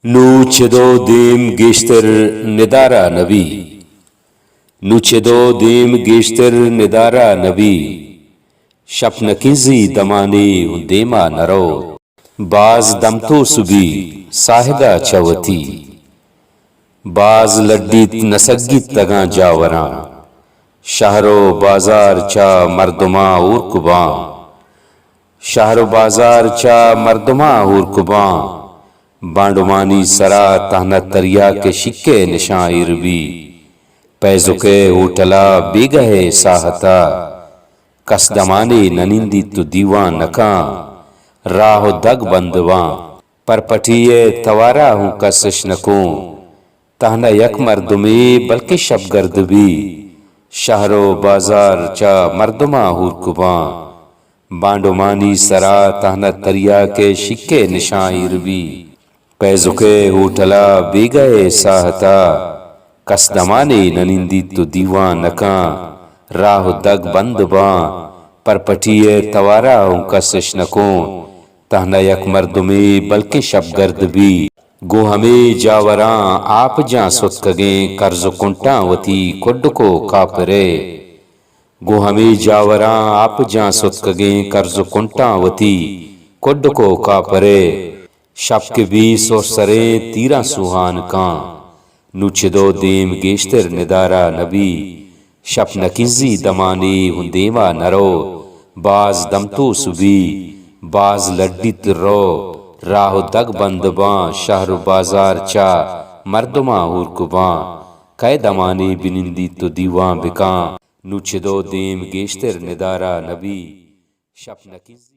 नूचेदो दीम गेश्तर निदारा नबी। नूचेदो दीम गेश्तर निदारा नबी। शपनकिजी दमाने देमा नरो। बाज दमतो सुबी साहिदा चवती। बाज लड्डीत नसगित तगा जावरा। शहरो बाजार चा मर्दमा और कुबा। शहरो बाजार चा मर्दमा और कुबा। बांडुमानी सरा तहना तरिया के शिक्के निशां इरबी। पैजुके होटला बेगहे साहता। कसदमाने ननिंदी तो दीवान नका। राह दग बंदवा पर पटिए तवारा हूँ कसश नको। तहना यक मर्दुमे बल्कि शबगर्द भी। शहरो बाजार चा मर्दमा हुरकुबा। बांडुमानी सरा तहना तरिया के शिक्के निशां इरबी। पैजुके होटला बेगए साहता। कसदमाने ननिंदी तो दीवान नका। राह दग बंदबा पर पटिए तवारा हूँ कसश नको। तहना यक मर्दुमे बल्कि शबगर्द भी। गो हमें जावरा आप जा सुतकगे कर्ज कुंटा वती कुड को कापरे। गो हमें जावरा आप जा सुतकगे कर्ज कुंटा वती कुड को कापरे। शब के बीस और सरे तीरा सुहान का। नूचेदो देम गेश्तर निदारा नबी। शप नकिजी दमाने हुंदेवा नरो। बाज दमतो सुबी बाज लड्डित रो। राह दग बंदबा शहर बाजार चा मर्दमा हुरकुबा। कै दमाने बिनिंदी तो दीवा बिका। नूचेदो देम गेश्तर निदारा नबी। शप नकिजी